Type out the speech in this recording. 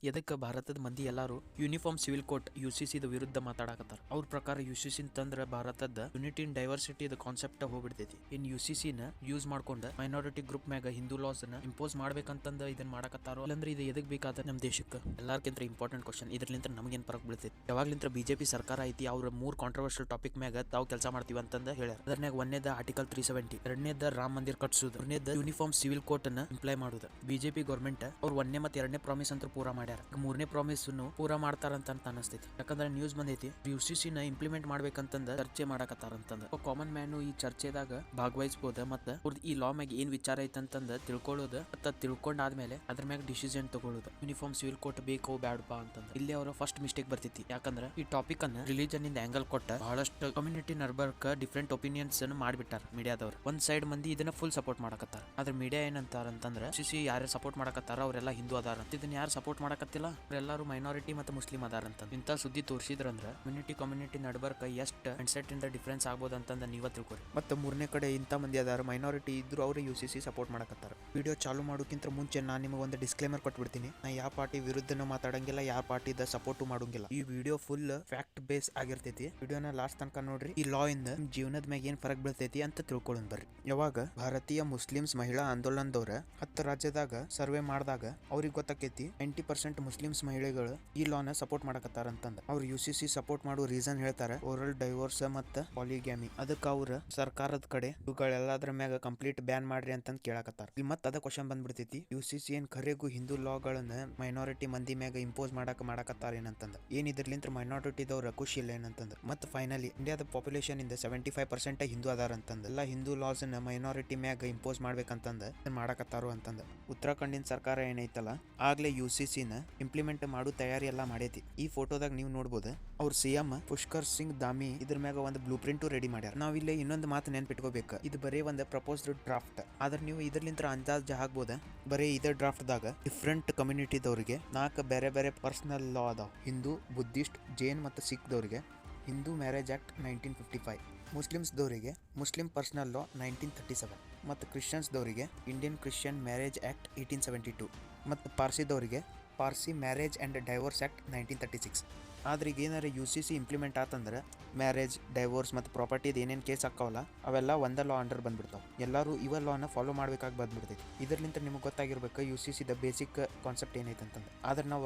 ಎದಕ್ಕೆ ಭಾರತದ ಮಂದಿ ಎಲ್ಲಾರು ಯೂನಿಫಾರ್ಮ್ ಸಿವಿಲ್ ಕೋಡ್ UCC ವಿರುದ್ಧ ಮಾತಾಡಕತ್ತಾರ. ಅವ್ರ ಪ್ರಕಾರ UCC ತಂದ್ರ ಭಾರತದ ಯೂನಿಟಿ ಇನ್ ಡೈವರ್ಸಿಟಿ ಕಾನ್ಸೆಪ್ಟ್ ಹೋಗ್ಬಿಡ್ತೈತಿ. ಇನ್ UCC ನ ಯೂಸ್ ಮಾಡ್ಕೊಂಡ ಮೈನಾರಿಟಿ ಗ್ರೂಪ್ ಮ್ಯಾಗ ಹಿಂದೂ ಲಾಸ್ ನ ಇಂಪೋಸ್ ಮಾಡ್ಬೇಕಂತಂದ ಇದನ್ನ ಮಾಡಕತ್ತಾರೋ ಇಲ್ಲಂದ್ರೆ ಇದು ಎದಕ್ ಬೇಕಾದ ನಮ್ ದೇಶಕ್ಕೆ ಎಲ್ಲಾರ್ಕಿಂತ ಇಂಪಾರ್ಟೆಂಟ್ ಕ್ವಶನ್. ಇದ್ರಲಿಂತ ನಮಗೇನ್ ಫರಕ್ ಬೀಳ್ತೈತಿ? ಯಾವಾಗ್ಲಿಂತ ಬಿಜೆಪಿ ಸರ್ಕಾರ ಐತಿ ಅವ್ರ 3 ಕಾಂಟ್ರವರ್ಷಿಯಲ್ ಟಾಪಿಕ್ ಮ್ಯಾಗ ತಾವು ಕೆಲಸ ಮಾಡ್ತೀವಿ ಅಂತಂದ ಹೇಳ್ಯಾರ. ಅದರ್ನಾಗ ಒಂದೇದ ಆರ್ಟಿಕಲ್ 370, ಎರಡನೇದ ರಾಮ ಮಂದಿರ್ ಕಟ್ಸುದು, ಮೂರನೇದ ಯೂನಿಫಾರ್ಮ್ ಸಿವಿಲ್ ಕೋಡ್ ಅನ್ನ ಇಂಪ್ಲೈ ಮಾಡುದು. ಬಿಜೆಪಿ ಗೌರ್ಮೆಂಟ್ ಅವ್ರ ಒಂದನೇ ಮತ್ತೆ ಎರಡನೇ ಪ್ರಾಮಿಸ್ ಅಂತ ಪೂರಾ ಮಾಡ್ಯಾರ. ಮೂರನೇ ಪ್ರಾಮಿಸ್ ಪೂರಾ ಮಾಡ್ತಾರಂತ ಅನಸ್ತೈತಿ. ಯಾಕಂದ್ರೆ ನ್ಯೂಸ್ ಬಂದೈತಿ UCC ನ ಇಂಪ್ಲಿಮೆಂಟ್ ಮಾಡ್ಬೇಕಂತಂದ ಚರ್ಚೆ ಮಾಡಕತ್ತಾರಂತಂದ. ಕಾಮನ್ ಮ್ಯಾನ್ ಈ ಚರ್ಚೆದಾಗ ಭಾಗವಹಿಸಬಹುದ ಮತ್ತ ಈ ಲಾ ಮ್ಯಾಗ ಏನ್ ವಿಚಾರ ಐತಂತಂದ ತಿಳ್ಕೊಳ್ಳೋದು ಮತ್ತ ತಿಳ್ಕೊಂಡಾದ್ಮೇಲೆ ಅದ್ರ ಮ್ಯಾಗ ಡಿಸಿಷನ್ ತಗೊಳ್ಳೋದು. ಯೂನಿಫಾರ್ಮ್ ಸಿವಿಲ್ ಕೋಡ್ ಬೇಕೋ ಬ್ಯಾಡಪಾ ಅಂತಂದ. ಇಲ್ಲಿ ಅವರ ಫಸ್ಟ್ ಮಿಸ್ಟೇಕ್ ಬರ್ತೈತಿ. ಯಾಕಂದ್ರ ಈ ಟಾಪಿಕ್ ಅನ್ನ ರಿಲಿಜನ್ ಇಂದ ಆಂಗಲ್ ಕೊಟ್ಟ ಬಹಳಷ್ಟು ಕಮ್ಯುನಿಟಿ ನರ್ಬರ್ಕ್ ಡಿಫ್ರೆಂಟ್ ಒಪಿನಿಯನ್ಸ್ ಅನ್ನು ಮಾಡ್ಬಿಟ್ಟಾರ ಮೀಡಿಯಾದವ್ರು. ಒಂದ್ ಸೈಡ್ ಮಂದಿ ಇದನ್ನ ಫುಲ್ ಸಪೋರ್ಟ್ ಮಾಡಕತ್ತಾರ. ಆದ್ರೆ ಮೀಡಿಯಾ ಏನಂತಾರ ಅಂತಂದ್ರ UCC ಯಾರು ಸಪೋರ್ಟ್ ಮಾಡಕತ್ತಾರ ಅವರೆಲ್ಲ ಹಿಂದೂ ಅದಾರ ಅಂತ. ಇದನ್ನ ಯಾರು ಸಪೋರ್ಟ್ ಮಾಡಕತ್ತಿಲ್ಲ ಎಲ್ಲರೂ ಮೈನಾರಿಟಿ ಮತ್ತು ಮುಸ್ಲಿಂ ಅದಾರ ಅಂತ. ಇಂಥ ಸುದ್ದಿ ತೋರಿಸಿದ್ರಂದ್ರ ಕಮ್ಯುನಿಟಿ ನಡ್ಬರ್ಕ ಎಷ್ಟು ಮೈಂಡ್ಸೆಟ್ ಇಂದ ಡಿಫ್ರೆನ್ಸ್ ಆಗ್ಬೋದು ಅಂತಂದ ನೀವ ತಿಳ್ಕೊರಿ. ಮತ್ತೆ ಮೂರನೇ ಕಡೆ ಇಂಥ ಮಂದಿ ಅದಾರ ಮೈನಾರಿಟಿ ಇದ್ರು ಅವ್ರು UCC ಸಪೋರ್ಟ್ ಮಾಡಕತ್ತಾರ. ವಿಡಿಯೋ ಚಾಲು ಮಾಡೋಕ್ಕಿಂತ ಮುಂಚೆ ನಾನು ನಿಮಗೆ ಒಂದು ಡಿಸ್ಕ್ಲೇಮರ್ ಕೊಟ್ಬಿಡ್ತೀನಿ. ನಾ ಯಾವ ಪಾರ್ಟಿ ವಿರುದ್ಧನೂ ಮಾತಾಡಂಗಿಲ್ಲ, ಯಾವ ಪಾರ್ಟಿದ ಸಪೋರ್ಟ್ ಮಾಡೋಂಗಿಲ್ಲ. ಈ ವಿಡಿಯೋ ಫುಲ್ ಫ್ಯಾಕ್ಟ್ ಬೇಸ್ ಆಗಿರ್ತೈತಿ. ವಿಡಿಯೋನ ಲಾಸ್ಟ್ ತನಕ ನೋಡ್ರಿ. ಈ ಲಾ ಇಂದ ಜೀವನದ ಮ್ಯಾಗ ಏನ್ ಫರಕ್ ಬೀಳ್ತೈತಿ ಅಂತ ತಿಳ್ಕೊಳ್ಳೋಣ ಬರ್ರಿ. ಯಾವಾಗ ಭಾರತೀಯ ಮುಸ್ಲಿಮ್ಸ್ ಮಹಿಳಾ ಆಂದೋಲನದವ್ರ 10 ರಾಜ್ಯದಾಗ ಸರ್ವೆ ಮಾಡಿದಾಗ ಅವ್ರಿಗೆ ಗೊತ್ತಾಕೈತಿ 90% ಮುಸ್ಲಿಮ್ಸ್ ಮಹಿಳೆಗಳು ಈ ಲಾನ ಸಪೋರ್ಟ್ ಮಾಡಕತ್ತಾರ ಅಂತಂದ. ಅವ್ರು UCC ಸಪೋರ್ಟ್ ಮಾಡೋ ರೀಸನ್ ಹೇಳ್ತಾರ ಓರಲ್ ಡೈವೋರ್ಸ್ ಮತ್ತ ಪಾಲಿಗ್ಯಾಮಿ. ಅದಕ್ಕೆ ಅವ್ರ ಸರ್ಕಾರದ ಕಡೆ ಇವುಗಳೆಲ್ಲದ್ರ ಮ್ಯಾಗ ಕಂಪ್ಲೀಟ್ ಬ್ಯಾನ್ ಮಾಡ್ರಿ ಅಂತಂದ್ ಕೇಳಕತ್ತಾರ. ಇಲ್ಲಿ ಮತ್ತೆ ಅದ ಕ್ವಶನ್ ಬಂದ್ಬಿಡ್ತೈತಿ, UCC ಏನ್ ಖರೆಗೂ ಹಿಂದೂ ಲಾಗಳನ್ನ ಮೈನಾರಿಟಿ ಮಂದಿ ಮ್ಯಾಗ ಇಂಪೋಸ್ ಮಾಡಕತ್ತಾರ ಏನಂತಂದ. ಏನ್ ಇದ್ರಲಿಂತ್ರ ಮೈನಾರಿಟಿದವ್ರ ಖುಷಿ ಇಲ್ಲ ಏನಂತಂದ. ಮತ್ತ ಫೈನಲಿ ಇಂಡಿಯಾದ ಪಾಪ್ಯುಲೇಷನ್ ಇಂದ 75% ಹಿಂದೂ ಅದಾರ ಅಂತಂದ. ಎಲ್ಲ ಹಿಂದೂ ಲಾಸ್ ನ ಮೈನಾರಿಟಿ ಮ್ಯಾಗ ಇಂಪೋಸ್ ಮಾಡ್ಬೇಕಂತಂದ ಮಾಡಕತ್ತಾರೋ ಅಂತಂದ. ಉತ್ತರಾಖಂಡಿನ ಸರ್ಕಾರ ಏನೈತಲ್ಲ ಆಗ್ಲೇ UCC ನ ಇಂಪ್ಲಿಮೆಂಟ್ ಮಾಡೋ ತಯಾರಿ ಎಲ್ಲ ಮಾಡೈತಿ. ಈ ಫೋಟೋದಾಗ ನೀವು ನೋಡ್ಬೋದು ಅವ್ರ CM ಪುಷ್ಕರ್ ಸಿಂಗ್ ಧಾಮಿ ಇದ್ರ ಮ್ಯಾಗ ಒಂದು ಬ್ಲೂ ಪ್ರಿಂಟ್ ರೆಡಿ ಮಾಡ್ಯಾರ. ನಾವಿಲ್ಲಿ ಇನ್ನೊಂದು ಮಾತು ನೆನ್ಪಿಟ್ಕೋಬೇಕು, ಇದು ಬರೀ ಒಂದು ಪ್ರಪೋಸ್ಡ್ ಡ್ರಾಫ್ಟ್. ಆದ್ರೆ ನೀವು ಇದರ್ಲಿಂತ ಅಂದಾಜ್ ಹಾಕ್ಬೋದ ಬರೀ ಇದೇ ಡ್ರಾಫ್ಟ್ ದಾಗ ಡಿಫ್ರೆಂಟ್ ಕಮ್ಯುನಿಟಿದವ್ರಿಗೆ 4 ಬೇರೆ ಬೇರೆ ಪರ್ಸನಲ್ ಲಾ ಅದಾವ. ಹಿಂದೂ, ಬುದ್ಧಿಸ್ಟ್, ಜೈನ್ ಮತ್ತು ಸಿಖ್ ದವರಿಗೆ ಹಿಂದೂ ಮ್ಯಾರೇಜ್ ಆಕ್ಟ್ 1955, ಮುಸ್ಲಿಮ್ಸ್ ದವರಿಗೆ ಮುಸ್ಲಿಂ ಪರ್ಸನಲ್ ಲಾ 1937 ಮತ್ತು ಕ್ರಿಶ್ಚಿಯನ್ಸ್ ದವರಿಗೆ ಇಂಡಿಯನ್ ಕ್ರಿಶ್ಚಿಯನ್ ಮ್ಯಾರೇಜ್ ಆಕ್ಟ್ 1872 ಮತ್ತು ಪಾರ್ಸಿದವರಿಗೆ Parsi marriage and divorce act 1936. ಆದ್ರೆ ಈಗ ಏನಾರ UCC ಇಂಪ್ಲಿಮೆಂಟ್ ಆತಂದ್ರೆ ಮ್ಯಾರೇಜ್, ಡೈವೋರ್ಸ್ ಮತ್ತು ಪ್ರಾಪರ್ಟಿದು ಏನೇನು ಕೇಸ್ ಹಾಕವಲ್ಲ ಅವೆಲ್ಲ ಒಂದೇ ಲಾ ಅಂಡರ್ ಬಂದ್ಬಿಡ್ತಾವೆ. ಎಲ್ಲರೂ ಇವ ಲಾನ ಫಾಲೋ ಮಾಡ್ಬೇಕಾಗಿ ಬಂದ್ಬಿಡ್ತೈತಿ. ಇದರ್ಲಿಂತ ನಿಮಗೆ ಗೊತ್ತಾಗಿರ್ಬೇಕು UCC ದ ಬೇಸಿಕ್ ಕಾನ್ಸೆಪ್ಟ್ ಏನೈತೆ ಅಂತಂದ್ರೆ. ಆದ್ರೆ ನಾವು